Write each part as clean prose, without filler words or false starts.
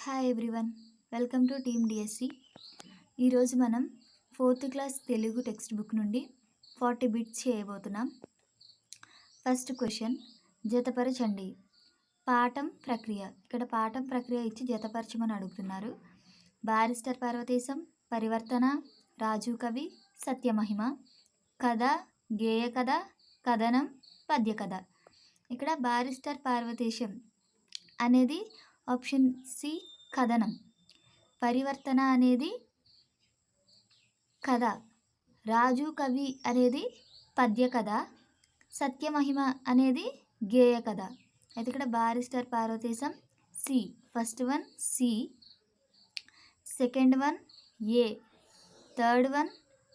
Hi everyone, welcome to team DSC. ఈరోజు మనం 4th class Telugu text book నుండి 40 bits చేయబోతున్నాం. ఫస్ట్ క్వశ్చన్, జతపరచండి. పాఠం ప్రక్రియ. ఇక్కడ పాఠం ప్రక్రియ ఇచ్చి జతపరచమని అడుగుతున్నారు. బారిస్టర్ పార్వతీశం, పరివర్తన, రాజు కవి, సత్యమహిమ, కథ, గేయ కథ, కథనం, పద్య కథ. ఇక్కడ బారిస్టర్ పార్వతీశం అనేది ఆప్షన్ సి కథనం, పరివర్తన అనేది కథ, రాజు కవి అనేది పద్య కథ, సత్యమహిమ అనేది గేయ కథ. అయితే ఇక్కడ barrister Parvateesam C, first one C, second one A, third one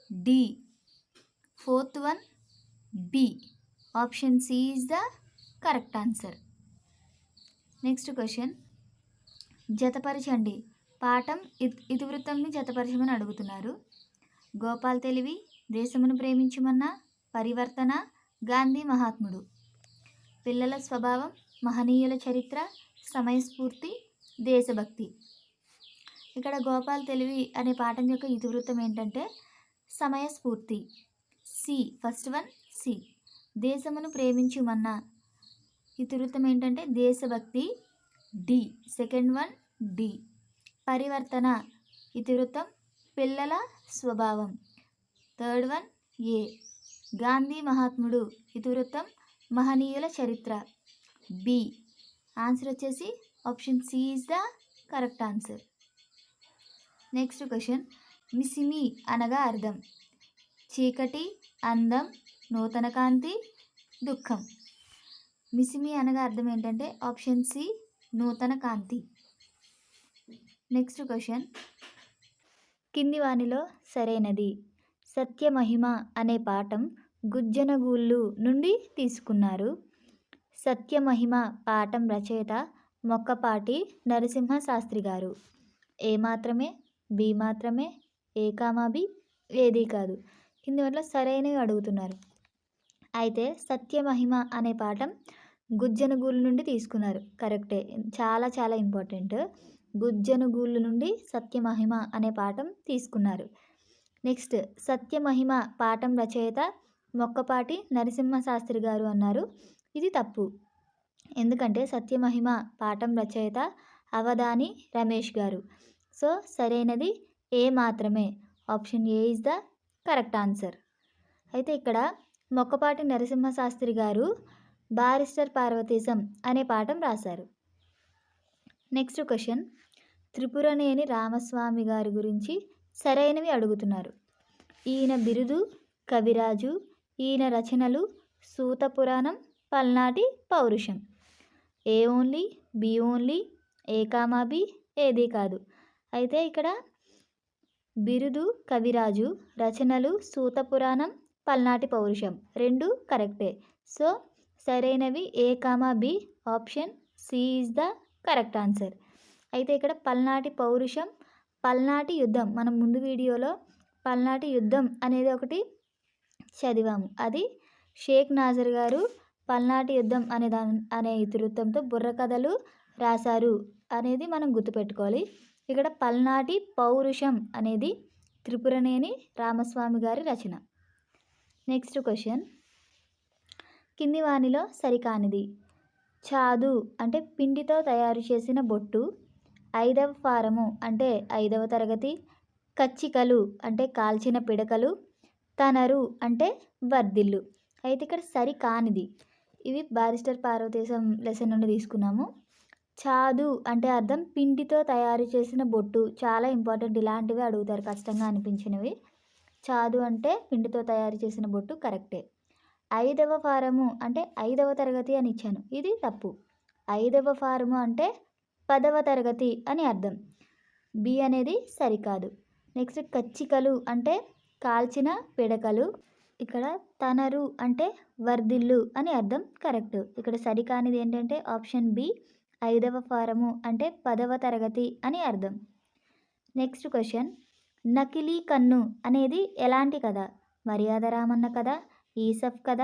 D, fourth one B. Option C is the correct answer. Next question, జతపరచండి. పాఠం ఇతివృత్తంని జతపరచమని అడుగుతున్నారు. గోపాల్ తెలివి, దేశమును ప్రేమించుమన్నా, పరివర్తన, గాంధీ మహాత్ముడు, పిల్లల స్వభావం, మహనీయుల చరిత్ర, సమయస్ఫూర్తి, దేశభక్తి. ఇక్కడ గోపాల్ తెలివి అనే పాఠం యొక్క ఇతివృత్తం ఏంటంటే సమయస్ఫూర్తి. C, first one C. దేశమును ప్రేమించుమన్నా ఇతివృత్తం ఏంటంటే దేశభక్తి. D, second one D. పరివర్తన ఇతివృత్తం పిల్లల స్వభావం. థర్డ్ వన్ ఏ. గాంధీ మహాత్ముడు ఇతివృత్తం మహనీయుల చరిత్ర. బి. ఆన్సర్ వచ్చేసి option C is the correct answer. Next question, మిసిమి అనగా అర్థం. చీకటి, అందం, నూతన కాంతి, దుఃఖం. మిసిమి అనగా అర్థం ఏంటంటే ఆప్షన్ సి నూతన కాంతి. నెక్స్ట్ క్వశ్చన్, కింది వానిలో సరైనది. సత్యమహిమ అనే పాఠం గుజ్జనగూళ్ళు నుండి తీసుకున్నారు. సత్యమహిమ పాఠం రచయిత మొక్కపాటి నరసింహ శాస్త్రి గారు. ఏ మాత్రమే, బి మాత్రమే, ఏ కామా బి, ఏది కాదు. కింది వాటిలో సరైనవి అడుగుతున్నారు. అయితే సత్యమహిమ అనే పాఠం గుజ్జనగూళ్ళు నుండి తీసుకున్నారు. కరెక్టే, చాలా చాలా ఇంపార్టెంట్. గుజ్జనగూళ్ళు నుండి సత్యమహిమ అనే పాఠం తీసుకున్నారు. నెక్స్ట్, సత్యమహిమ పాఠం రచయిత మొక్కపాటి నరసింహ శాస్త్రి గారు అన్నారు. ఇది తప్పు. ఎందుకంటే సత్యమహిమ పాఠం రచయిత అవధాని రమేష్ గారు. సో సరైనది ఏ మాత్రమే. Option A is the correct answer. అయితే ఇక్కడ మొక్కపాటి నరసింహ శాస్త్రి గారు బారిస్టర్ పార్వతీశం అనే పాఠం రాశారు. నెక్స్ట్ క్వశ్చన్, త్రిపురనేని రామస్వామి గారి గురించి సరైనవి అడుగుతున్నారు. ఈయన బిరుదు కవిరాజు, ఈయన రచనలు సూత పురాణం, పల్నాటి పౌరుషం. A only, B only, A comma B, ఏది కాదు. అయితే ఇక్కడ బిరుదు కవిరాజు, రచనలు సూత పురాణం, పల్నాటి పౌరుషం రెండు కరెక్టే. సో సరైనవి A comma B, option C is the correct answer. అయితే ఇక్కడ పల్నాటి పౌరుషం, పల్నాటి యుద్ధం, మనం ముందు వీడియోలో పల్నాటి యుద్ధం అనేది ఒకటి చదివాము. అది షేక్ నాజర్ గారు పల్నాటి యుద్ధం అనే ఇతివృత్తంతో బుర్ర కథలు రాశారు అనేది మనం గుర్తుపెట్టుకోవాలి. ఇక్కడ పల్నాటి పౌరుషం అనేది త్రిపురనేని రామస్వామి గారి రచన. నెక్స్ట్ క్వశ్చన్, కింది వానిలో సరికానిది. చాదు అంటే పిండితో తయారు చేసిన బొట్టు, 5వ ఫారము అంటే 5వ తరగతి, కచ్చికలు అంటే కాల్చిన పిడకలు, తనరు అంటే వర్ధిల్లు. అయితే ఇక్కడ సరికానిది. ఇవి బారిస్టర్ పార్వతీశం లెసన్ నుండి తీసుకున్నాము. చాదు అంటే అర్థం పిండితో తయారు చేసిన బొట్టు. చాలా ఇంపార్టెంట్, ఇలాంటివి అడుగుతారు కష్టంగా అనిపించినవి. చాదు అంటే పిండితో తయారు చేసిన బొట్టు కరెక్టే. 5వ ఫారము అంటే 5వ తరగతి అని ఇచ్చాను, ఇది తప్పు. 5వ ఫారము అంటే 10వ తరగతి అని అర్థం. బి అనేది సరికాదు. నెక్స్ట్, కచ్చికలు అంటే కాల్చిన పిడకలు. ఇక్కడ తనరు అంటే వర్ధిల్లు అని అర్థం కరెక్ట్. ఇక్కడ సరికానిది ఏంటంటే ఆప్షన్ బి 5వ ఫారము అంటే 10వ తరగతి అని అర్థం. నెక్స్ట్ క్వశ్చన్, నకిలీ కన్ను అనేది ఎలాంటి కథ. మర్యాద రామన్న కథ, ఈసఫ్ కథ,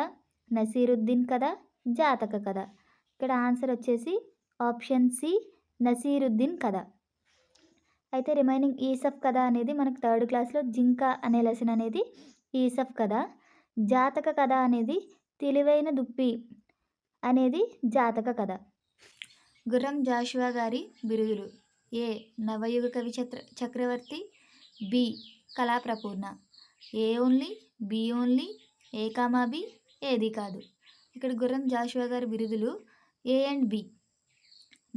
నసీరుద్దీన్ కథ, జాతక కథ. ఇక్కడ ఆన్సర్ వచ్చేసి ఆప్షన్ సి నసీరుద్దీన్ కథ. అయితే రిమైనింగ్ ఈసఫ్ కథ అనేది మనకు థర్డ్ క్లాస్లో జింక అనే లెసన్ అనేది ఈసఫ్ కథ. జాతక కథ అనేది తెలివైన దుప్పి అనేది జాతక కథ. గుర్రం జాషువా గారి బిరుదులు: ఏ నవయుగ కవి చక్రవర్తి, బి కళాప్రపూర్ణ. A only, B only, A comma B, ఏది కాదు. ఇక్కడ గుర్రం జాషువా గారి బిరుదులు ఏ అండ్ బి.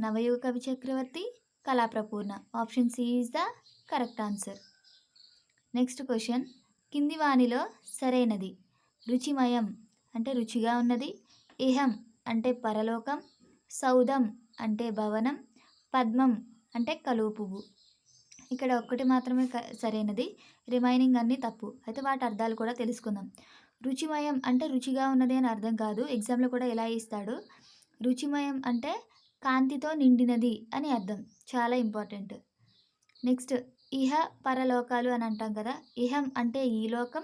నవయుగ కవి చక్రవర్తి, కళాప్రపూర్ణ. Option C is the correct answer. Next question: కింది వానిలో సరైనది? రుచిమయం అంటే రుచిగా ఉన్నది, ఇహం అంటే పరలోకం, సౌధం అంటే భవనం, పద్మం అంటే కలువ పువ్వు. ఇక్కడ ఒక్కటి మాత్రమే సరైనది, రిమైనింగ్ అన్నీ తప్పు. అయితే వాటి అర్థాలు కూడా తెలుసుకుందాం. రుచిమయం అంటే రుచిగా ఉన్నది అని అర్థం కాదు, ఎగ్జామ్లో కూడా ఎలా ఇస్తాడు. రుచిమయం అంటే కాంతితో నిండినది అని అర్థం, చాలా ఇంపార్టెంట్. నెక్స్ట్ ఇహ పరలోకాలు అని అంటాం కదా, ఇహం అంటే ఈ లోకం,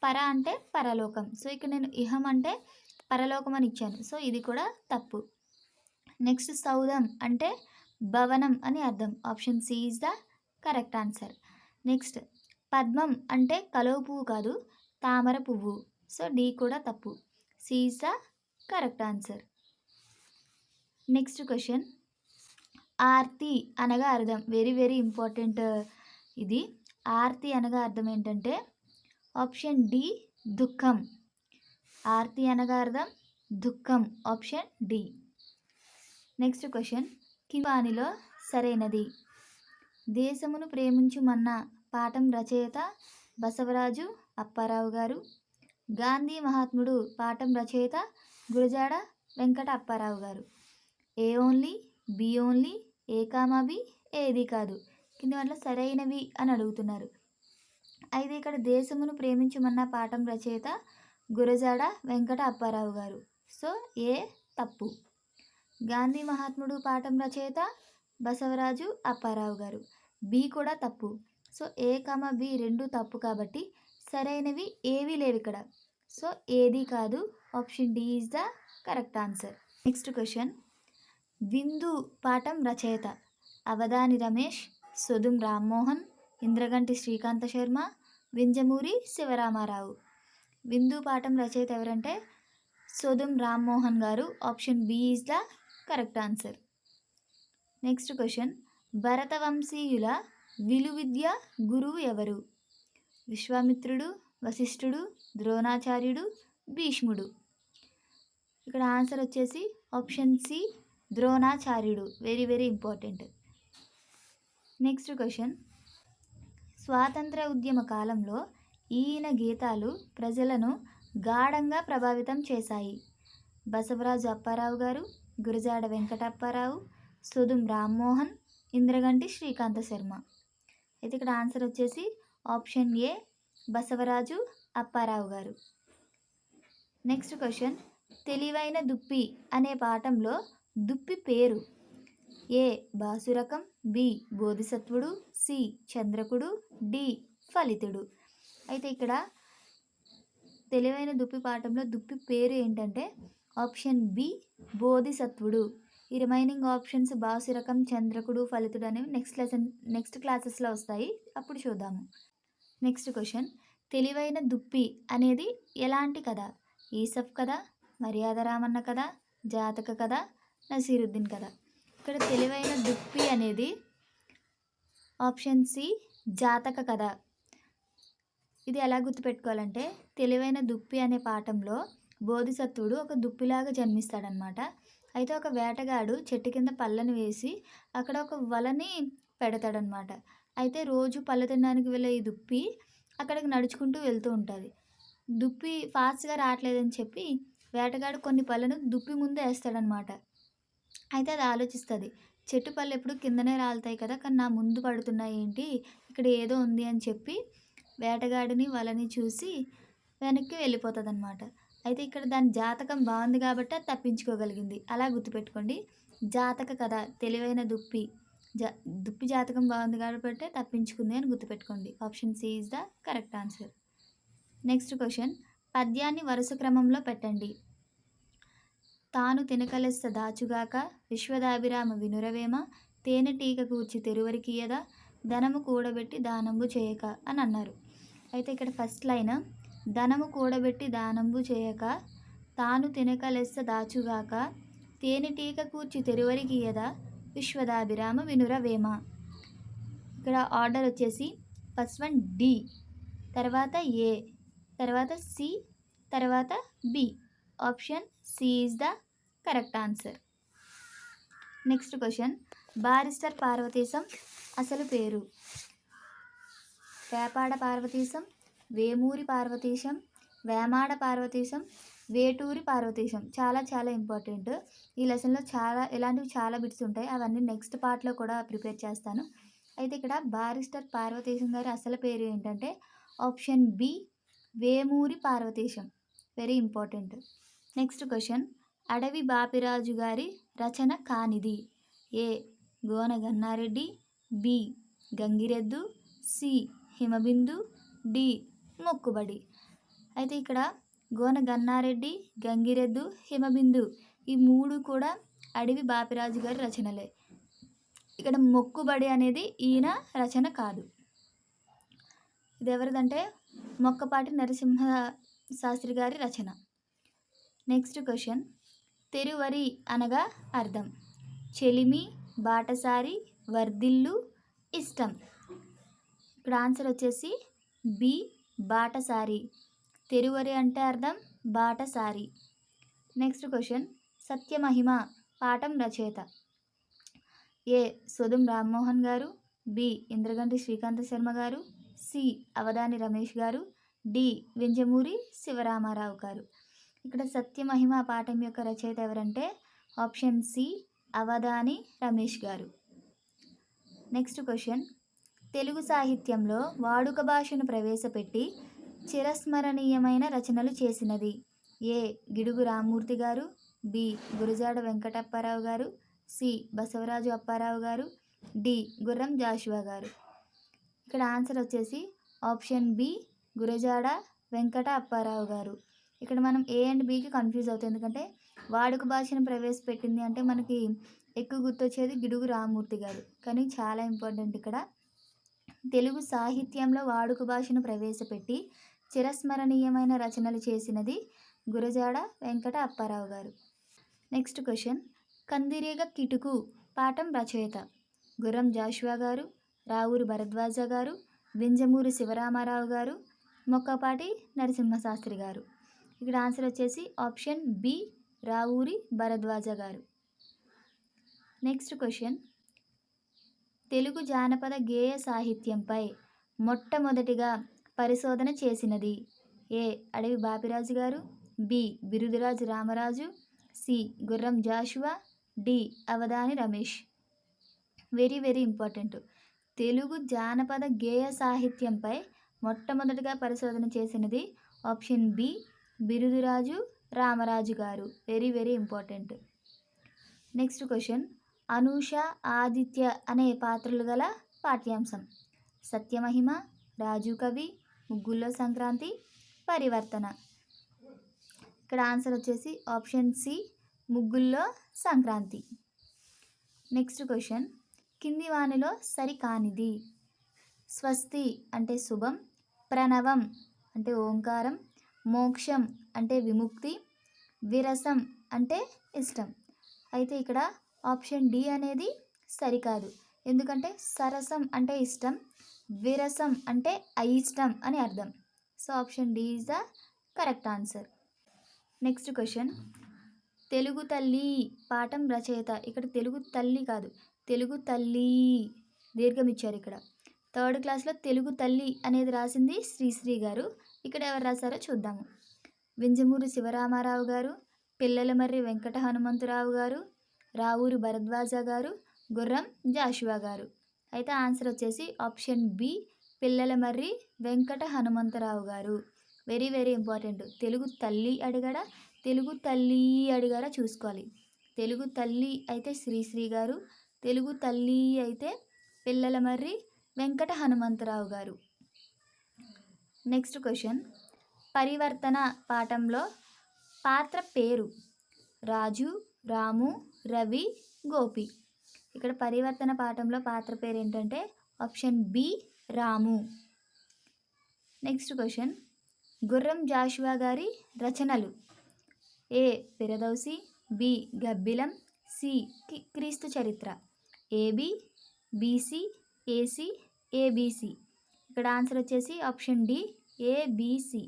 పర అంటే పరలోకం. సో ఇక్కడ నేను ఇహం అంటే పరలోకం అని ఇచ్చాను, సో ఇది కూడా తప్పు. నెక్స్ట్ సౌధం అంటే భవనం అని అర్థం, option C is the correct answer. Next పద్మం అంటే కలువ పువ్వు కాదు, తామర పువ్వు. సో డి కూడా తప్పు, C is the correct answer. Next question: ఆర్తి అనగా అర్థం. వెరీ వెరీ ఇంపార్టెంట్ ఇది. ఆర్తి అనగా అర్థం ఏంటంటే ఆప్షన్ డి దుఃఖం. ఆర్తి అనగా అర్థం దుఃఖం, ఆప్షన్ డి. నెక్స్ట్ క్వశ్చన్: కిందిలో సరైనది? దేశమును ప్రేమించుమన్న పాఠం రచయిత బసవరాజు అప్పారావు గారు. గాంధీ మహాత్ముడు పాఠం రచయిత గురజాడ వెంకట అప్పారావు గారు. A only, B only, A comma B, ఏది కాదు. కింద వల్ల సరైనవి అని అడుగుతున్నారు. అయితే ఇక్కడ దేశమును ప్రేమించమన్న పాఠం రచయిత గురజాడ వెంకట అప్పారావు గారు. సో ఏ తప్పు. గాంధీ మహాత్ముడు పాఠం రచయిత బసవరాజు అప్పారావు గారు, బి కూడా తప్పు. సో ఏ కామా బి రెండు తప్పు కాబట్టి సరైనవి ఏవి లేవు ఇక్కడ. సో ఏది కాదు, option D is the correct answer. Next question: విందు పాఠం రచయిత అవధాని రమేష్, సొదుం రామ్మోహన్, ఇంద్రగంటి శ్రీకాంత శర్మ, వింజమూరి శివరామారావు. విందు పాఠం రచయిత ఎవరంటే సొదుం రామ్మోహన్ గారు, option B is the correct answer. Next question: భరతవంశీయుల విలువిద్య గురువు ఎవరు? విశ్వామిత్రుడు, వశిష్ఠుడు, ద్రోణాచార్యుడు, భీష్ముడు. ఇక్కడ ఆన్సర్ వచ్చేసి ఆప్షన్ సి ద్రోణాచార్యుడు, very very important. Next question: స్వాతంత్ర ఉద్యమ కాలంలో ఈయన గీతాలు ప్రజలను గాఢంగా ప్రభావితం చేశాయి. బసవరాజు అప్పారావు గారు, గురజాడ వెంకట అప్పారావు, సొదుం రామ్మోహన్, ఇంద్రగంటి శ్రీకాంత శర్మ. అయితే ఇక్కడ ఆన్సర్ వచ్చేసి ఆప్షన్ ఏ బసవరాజు అప్పారావు గారు. నెక్స్ట్ క్వశ్చన్: తెలివైన దుప్పి అనే పాఠంలో దుప్పి పేరు? ఏ బాసురకం, బి బోధిసత్వుడు, సి చంద్రకుడు, డి ఫలితుడు. అయితే ఇక్కడ తెలివైన దుప్పి పాఠంలో దుప్పి పేరు ఏంటంటే ఆప్షన్ బి బోధిసత్వుడు. ఈ రిమైనింగ్ ఆప్షన్స్ బాసురకం, చంద్రకుడు, ఫలితుడు అనేవి నెక్స్ట్ క్లాసెస్లో వస్తాయి, అప్పుడు చూద్దాము. నెక్స్ట్ క్వశ్చన్: తెలివైన దుప్పి అనేది ఎలాంటి కథ? ఈసఫ్ కథ, మర్యాద రామన్న కథ, జాతక కథ, నసీరుద్దీన్ కథ. ఇక్కడ తెలివైన దుప్పి అనేది ఆప్షన్ సి జాతక కథ. ఇది ఎలా గుర్తుపెట్టుకోవాలంటే తెలివైన దుప్పి అనే పాఠంలో బోధిసత్వుడు ఒక దుప్పిలాగా జన్మిస్తాడనమాట. అయితే ఒక వేటగాడు చెట్టు కింద పళ్ళను వేసి అక్కడ ఒక వలని పెడతాడనమాట. అయితే రోజు పళ్ళు తినడానికి వెళ్ళే ఈ దుప్పి అక్కడికి నడుచుకుంటూ వెళ్తూ ఉంటుంది. దుప్పి ఫాస్ట్గా రావట్లేదని చెప్పి వేటగాడు కొన్ని పళ్ళను దుప్పి ముందే వేస్తాడనమాట. అయితే అది ఆలోచిస్తుంది, చెట్టు పళ్ళు ఎప్పుడు కిందనే రాలుతాయి కదా, కానీ నా ముందు పడుతున్నాయి ఏంటి, ఇక్కడ ఏదో ఉంది అని చెప్పి వేటగాడిని వలని చూసి వెనక్కి వెళ్ళిపోతుంది అనమాట. అయితే ఇక్కడ దాని జాతకం బాగుంది కాబట్టి అది తప్పించుకోగలిగింది, అలా గుర్తుపెట్టుకోండి. జాతక కథ, తెలివైన దుప్పి దుప్పి జాతకం బాగుంది కాబట్టి తప్పించుకుంది అని గుర్తుపెట్టుకోండి. Option C is the correct answer. Next question: పద్యాన్ని వరుస క్రమంలో పెట్టండి. తాను తినకలెస్స దాచుగాక, విశ్వదాభిరామ వినురవేమ, తేనెటీగ కూర్చి తెరువరికియద, ధనము కూడబెట్టి దానంబు చేయక అని అన్నారు. అయితే ఇక్కడ ఫస్ట్ లైన్, ధనము కూడబెట్టి దానంబు చేయక తాను తినక లెస్స దాచుగాక తేనెటీగ కూర్చి తెరువరికియదా విశ్వదాభిరామ వినురవేమ. ఇక్కడ ఆర్డర్ వచ్చేసి ఫస్ట్ వన్ డి, తర్వాత ఏ, తర్వాత సి, తర్వాత B. Option C is the correct answer. Next question, barrister Parvateesam అసలు పేరు? వేపాడ పార్వతీశం, వేమూరి పార్వతీశం, వేమాడ పార్వతీశం, వేటూరి పార్వతీశం. చాలా చాలా ఇంపార్టెంట్. ఈ లెసన్లో ఇలాంటివి చాలా బిట్స్ ఉంటాయి. అవన్నీ నెక్స్ట్ పార్ట్లో కూడా ప్రిపేర్ చేస్తాను. అయితే ఇక్కడ బారిస్టర్ పార్వతీశం గారి అసలు పేరు ఏంటంటే option B, Vemuri Parvateesam. Very important. Next question, Adavi Bapiraju గారి రచన కానిది? ఏ గోన గన్నారెడ్డి, బి గంగిరెద్దు, సి హిమబిందు, డి మొక్కుబడి. అయితే ఇక్కడ గోన గన్నారెడ్డి, గంగిరెద్దు, హిమబిందు ఈ మూడు కూడా అడవి బాపిరాజు గారి రచనలే. ఇక్కడ మొక్కుబడి అనేది ఈయన రచన కాదు. ఇది ఎవరిదంటే మొక్కపాటి నరసింహ శాస్త్రి గారి రచన. నెక్స్ట్ క్వశ్చన్, తెరువరి అనగా అర్థం? చెలిమి, బాటసారి, వర్ధిల్లు, ఇష్టం. ఇక్కడ ఆన్సర్ వచ్చేసి బి బాటసారి. తెరువరి అంటే అర్థం బాటసారి. నెక్స్ట్ క్వశ్చన్, సత్యమహిమ పాఠం రచయిత? ఏ సోదం రామ్మోహన్ గారు, బి ఇంద్రగంటి శ్రీకాంత శర్మ గారు, సి అవధాని రమేష్ గారు, డి వింజమూరి శివరామారావు గారు. ఇక్కడ సత్యమహిమ పాఠం యొక్క రచయిత ఎవరంటే ఆప్షన్ సి అవధాని రమేష్ గారు. నెక్స్ట్ క్వశ్చన్, తెలుగు సాహిత్యంలో వాడుక భాషను ప్రవేశపెట్టి చిరస్మరణీయమైన రచనలు చేసినది? ఏ గిడుగు రామ్మూర్తి గారు, బి గురజాడ వెంకటప్పారావు గారు, సి బసవరాజు అప్పారావు గారు, డి గుర్రం జాషువా గారు. ఇక్కడ ఆన్సర్ వచ్చేసి ఆప్షన్ బి గురజాడ వెంకట అప్పారావు గారు. ఇక్కడ మనం ఏ అండ్ బికి కన్ఫ్యూజ్ అవుతుంది, ఎందుకంటే వాడుక భాషను ప్రవేశపెట్టింది అంటే మనకి ఎక్కువ గుర్తొచ్చేది గిడుగు రామ్మూర్తి గారు. కానీ చాలా ఇంపార్టెంట్, ఇక్కడ తెలుగు సాహిత్యంలో వాడుక భాషను ప్రవేశపెట్టి చిరస్మరణీయమైన రచనలు చేసినది గురజాడ వెంకట అప్పారావు గారు. నెక్స్ట్ క్వశ్చన్, కందిరీగ కిటుకు పాఠం రచయిత? గుర్రం జాషువా గారు, రావూరి భరద్వాజ గారు, వింజమూరి శివరామారావు గారు, మొక్కపాటి నరసింహశాస్త్రి గారు. ఇక్కడ ఆన్సర్ వచ్చేసి ఆప్షన్ బి రావూరి భరద్వాజ గారు. నెక్స్ట్ క్వశ్చన్, తెలుగు జానపద గేయ సాహిత్యంపై మొట్టమొదటిగా పరిశోధన చేసినది? ఏ అడవి బాపిరాజు గారు, B Biruduraju Ramaraju, C Gurram Jashuva, D Avadhani Ramesh. Very very important. Telugu జానపద గేయ సాహిత్యంపై మొట్టమొదటిగా పరిశోధన చేసినది ఆప్షన్ బి బిరుదురాజు రామరాజు గారు. Very very important. Next question, Anusha, Aditya అనే పాత్రలు గల పాఠ్యాంశం? సత్యమహిమ, రాజు కవి, ముగ్గుల్లో సంక్రాంతి, పరివర్తన. ఇక్కడ ఆన్సర్ వచ్చేసి ఆప్షన్ సి ముగ్గుల్లో సంక్రాంతి. నెక్స్ట్ క్వశ్చన్, కింది వానిలో సరికానిది? స్వస్తి అంటే శుభం, ప్రణవం అంటే ఓంకారం, మోక్షం అంటే విముక్తి, విరసం అంటే ఇష్టం. అయితే ఇక్కడ ఆప్షన్ డి అనేది సరికాదు, ఎందుకంటే సరసం అంటే ఇష్టం, విరసం అంటే అయిష్టం అని అర్థం. So option D is the correct answer. Next question, Telugu తల్లి పాఠం రచయిత? ఇక్కడ తెలుగు తల్లి కాదు, తెలుగు తల్లి దీర్ఘం ఇచ్చారు. ఇక్కడ థర్డ్ క్లాస్లో తెలుగు తల్లి అనేది రాసింది శ్రీశ్రీ గారు. ఇక్కడ ఎవరు రాశారో చూద్దాము. వింజమూరి శివరామారావు గారు, పిల్లలమర్రి వెంకట హనుమంతరావు గారు, రావూరి భరద్వాజ గారు, గుర్రం జాషువా గారు. అయితే ఆన్సర్ వచ్చేసి ఆప్షన్ బి పిల్లలమర్రి వెంకట హనుమంతరావు గారు. Very very important. తెలుగు తల్లి అడిగాడా, తెలుగు తల్లి అడిగారా చూసుకోవాలి. తెలుగు తల్లి అయితే శ్రీశ్రీ గారు, తెలుగు తల్లి అయితే పిల్లలమర్రి వెంకట హనుమంతరావు గారు. నెక్స్ట్ క్వశ్చన్, పరివర్తన పాఠంలో పాత్ర పేరు? రాజు, రాము, రవి, గోపి. ఇక్కడ పరివర్తన పాఠంలో పాత్ర పేరు ఏంటంటే ఆప్షన్ బి రాము. నెక్స్ట్ క్వశ్చన్, గుర్రం జాషువా గారి రచనలు. ఏ పిరదౌసి, బి గబ్బిలం, సి క్రీస్తు చరిత్ర. ఏబి, బీసీ, ఏసి, ఏబిసి. ఇక్కడ ఆన్సర్ వచ్చేసి ఆప్షన్ డి ఏబిసి.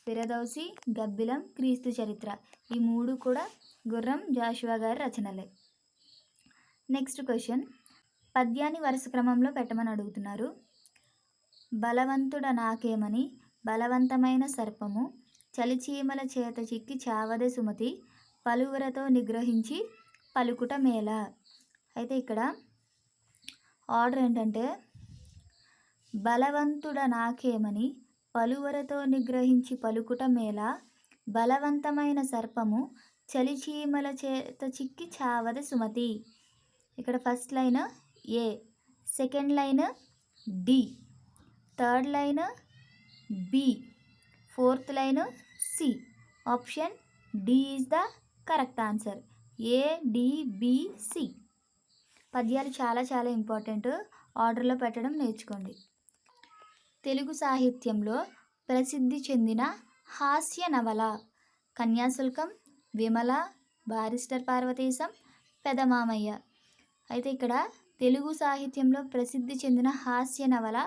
పిరదౌసి, గబ్బిలం, క్రీస్తు చరిత్ర ఈ మూడు కూడా గుర్రం జాషువా గారి రచనలే. నెక్స్ట్ క్వశ్చన్, పద్యాన్ని వరుస క్రమంలో పెట్టమని అడుగుతున్నారు. బలవంతుడ నాకేమని బలవంతమైన సర్పము, చలిచీమల చేత చిక్కి చావదే సుమతి, పలువురతో నిగ్రహించి పలుకుట మేళ. అయితే ఇక్కడ ఆర్డర్ ఏంటంటే, బలవంతుడ నాకేమని పలువరతో నిగ్రహించి పలుకుట మేళ, బలవంతమైన సర్పము, చలిచీమల చేత చిక్కి చావద సుమతి. ఇక్కడ first line A, second line D, third line B, fourth line C. Option D is the correct answer. ADBC. పద్యాలు చాలా చాలా ఇంపార్టెంట్, ఆర్డర్లో పెట్టడం నేర్చుకోండి. తెలుగు సాహిత్యంలో ప్రసిద్ధి చెందిన హాస్య నవల. కన్యాశుల్కం, విమల, బారిస్టర్ పార్వతీశం, పెదమామయ్య. అయితే ఇక్కడ తెలుగు సాహిత్యంలో ప్రసిద్ధి చెందిన హాస్య నవల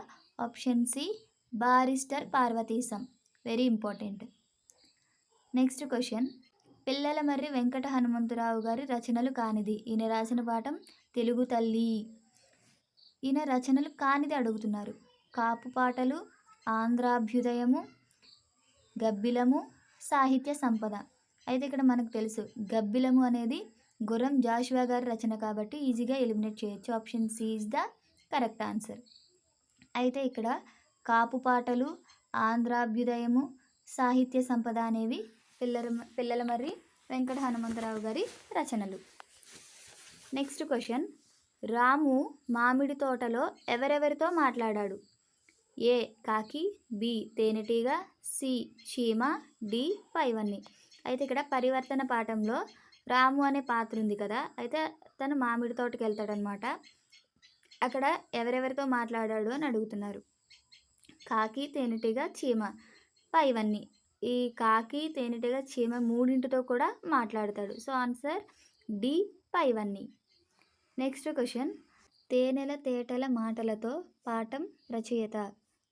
option C barrister Parvateesam. Very important. Next question, Pillalamarri Venkata Hanumantharao గారి రచనలు కానిది. ఈయన రాసిన పాఠం తెలుగు తల్లి. ఈయన రచనలు కానిది అడుగుతున్నారు. కాపు పాటలు, ఆంధ్రాభ్యుదయము, గబ్బిలము, సాహిత్య సంపద. అయితే ఇక్కడ మనకు తెలుసు గబ్బిలము అనేది గుర్రం జాషువా గారి రచన కాబట్టి ఈజీగా ఎలిమినేట్ చేయొచ్చు. Option C is the correct answer. అయితే ఇక్కడ కాపు పాటలు, ఆంధ్రాభ్యుదయము, సాహిత్య సంపద అనేవి పిల్లలమర్రి వెంకట హనుమంతరావు గారి రచనలు. నెక్స్ట్ క్వశ్చన్, రాము మామిడి తోటలో ఎవరెవరితో మాట్లాడాడు. ఏ కాకి, బి తేనెటీగ, సి చీమ, డి పైవన్ని. అయితే ఇక్కడ పరివర్తన పాఠంలో రాము అనే పాత్ర ఉంది కదా, అయితే తను మామిడి తోటకి వెళ్తాడనమాట. అక్కడ ఎవరెవరితో మాట్లాడాడు అని అడుగుతున్నారు. కాకి, తేనెటీగ, చీమ, పైవన్ని. ఈ కాకి, తేనెటీగ, చీమ మూడింటితో కూడా మాట్లాడతాడు. సో ఆన్సర్ డి పైవన్ని. నెక్స్ట్ క్వశ్చన్, తేనెల తేటల మాటలతో పాఠం రచయిత.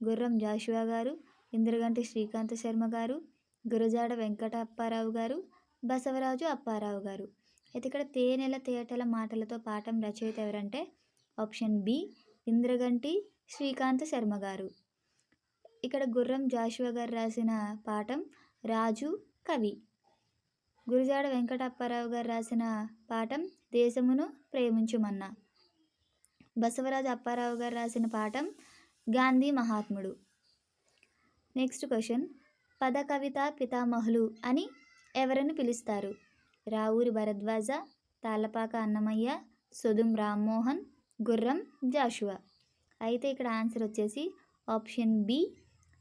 గుర్రం జాషువా గారు, ఇంద్రగంటి శ్రీకాంత శర్మ గారు, గురజాడ వెంకట అప్పారావు గారు, బసవరాజు అప్పారావు గారు. అయితే ఇక్కడ తేనెల తేటల మాటలతో పాఠం రచయిత ఎవరంటే ఆప్షన్ బి ఇంద్రగంటి శ్రీకాంత శర్మ గారు. ఇక్కడ గుర్రం జాషువా గారు రాసిన పాఠం రాజు కవి. గురజాడ వెంకట అప్పారావు గారు రాసిన పాఠం దేశమును ప్రేమించుమన్నా. బసవరాజు అప్పారావు గారు రాసిన పాఠం గాంధీ మహాత్ముడు. నెక్స్ట్ క్వశ్చన్, పద కవిత పితామహులు అని ఎవరిని పిలుస్తారు. రావూరి భరద్వాజ, తాళ్ళపాక అన్నమయ్య, సొదుం రామ్మోహన్, గుర్రం జాషువా. అయితే ఇక్కడ ఆన్సర్ వచ్చేసి ఆప్షన్ బి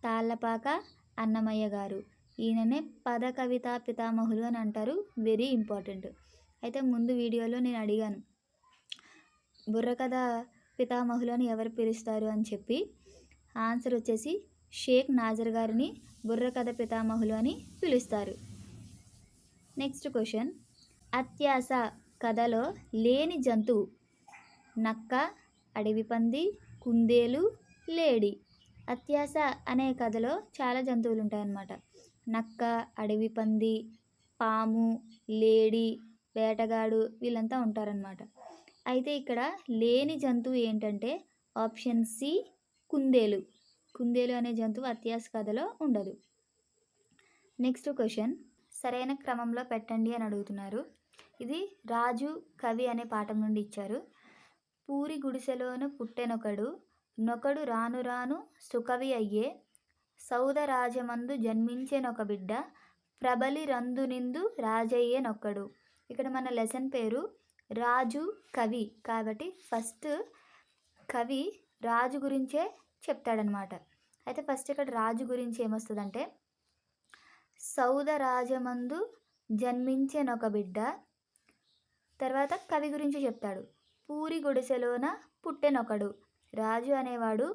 తాళ్ళపాక అన్నమయ్య గారు. ఈయననే పద కవిత పితామహులు అని అంటారు. Very important. అయితే ముందు వీడియోలో నేను అడిగాను బుర్రకథ పితామహులు అని ఎవరు పిలుస్తారు అని చెప్పి. ఆన్సర్ వచ్చేసి షేక్ నాజర్ గారిని బుర్రకథ పితామహులు అని పిలుస్తారు. నెక్స్ట్ క్వశ్చన్, అత్యాస కథలో లేని జంతువు. నక్క, అడవి పంది, కుందేలు, లేడి. అత్యాస అనే కథలో చాలా జంతువులు ఉంటాయన్నమాట. నక్క, అడవి పంది, పాము, లేడి, వేటగాడు వీళ్ళంతా ఉంటారనమాట. అయితే ఇక్కడ లేని జంతువు ఏంటంటే ఆప్షన్ సి కుందేలు. కుందేలు అనే జంతువు అత్యాస కథలో ఉండదు. నెక్స్ట్ క్వశ్చన్, సరైన క్రమంలో పెట్టండి అని అడుగుతున్నారు. ఇది రాజు కవి అనే పాఠం నుండి ఇచ్చారు. పూరి గుడిసెలోను పుట్టెనొకడు, నొకడు రాను రాను సుకవి అయ్యే, సౌదరాజమందు జన్మించెనొక బిడ్డ, ప్రబలి రందునిందు రాజయ్యనొక్కడు. ఇక్కడ మన లెసన్ పేరు రాజు కవి కాబట్టి ఫస్ట్ కవి రాజు గురించే చెప్తాడనమాట. అయితే ఫస్ట్ ఇక్కడ రాజు గురించి ఏమొస్తుందంటే, సౌదరాజమందు జన్మించెనొక బిడ్డ. తర్వాత కవి గురించి చెప్తాడు. పూరి గుడిసెలోన పుట్టెనొకడు. రాజు అనేవాడు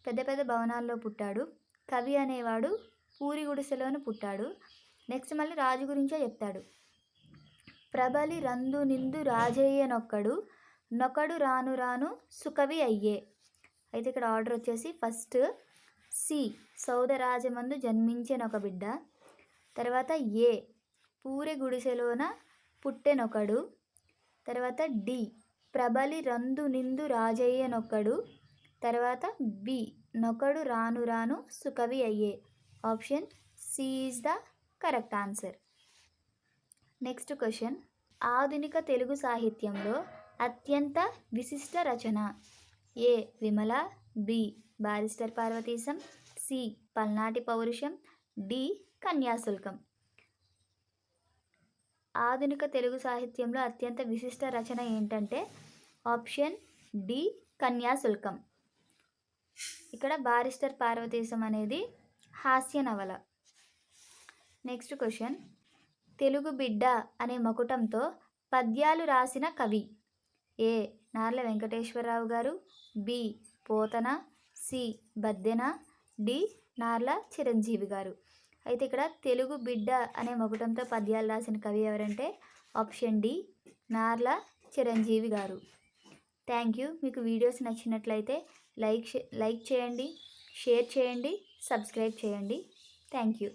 పెద్ద పెద్ద భవనాల్లో పుట్టాడు. కవి అనేవాడు పూరి గుడిసెలోను పుట్టాడు. నెక్స్ట్ మళ్ళీ రాజు గురించే చెప్తాడు. ప్రబలి రందు నిందు రాజయ్యనొక్కడు, నొకడు రాను రాను సుకవి అయ్యే. అయితే ఇక్కడ ఆర్డర్ వచ్చేసి ఫస్ట్ సి సౌదరాజమందు జన్మించెనొక బిడ్డ. తర్వాత ఏ పూరి గుడిసెలోన పుట్టెనొకడు. తర్వాత డి ప్రబలి రందు నిందు రాజయ్యనొక్కడు. తర్వాత బి నొకడు రాను రాను సుకవి అయ్యే. Option C is the correct answer. Next question, ఆధునిక తెలుగు సాహిత్యంలో అత్యంత విశిష్ట రచన. A Vimala, B barrister Parvateesam, C పల్నాటి పౌరుషం, డి కన్యాశుల్కం. ఆధునిక తెలుగు సాహిత్యంలో అత్యంత విశిష్ట రచన ఏంటంటే ఆప్షన్ డి కన్యాశుల్కం. ఇక్కడ బారిస్టర్ పార్వతీశం అనేది హాస్య నవల. నెక్స్ట్ క్వశ్చన్, తెలుగు బిడ్డ అనే మకుటంతో పద్యాలు రాసిన కవి. ఏ నార్ల వెంకటేశ్వరరావు గారు, B Potana, C Baddena, D Narla Chiranjeevi గారు. అయితే ఇక్కడ తెలుగు బిడ్డ అనే మకుటంతో పద్యాలు రాసిన కవి ఎవరంటే ఆప్షన్ డి నార్ల చిరంజీవి గారు. Thank you. మీకు వీడియోస్ నచ్చినట్లయితే లైక్ చేయండి, షేర్ చేయండి, సబ్స్క్రైబ్ చేయండి. Thank you.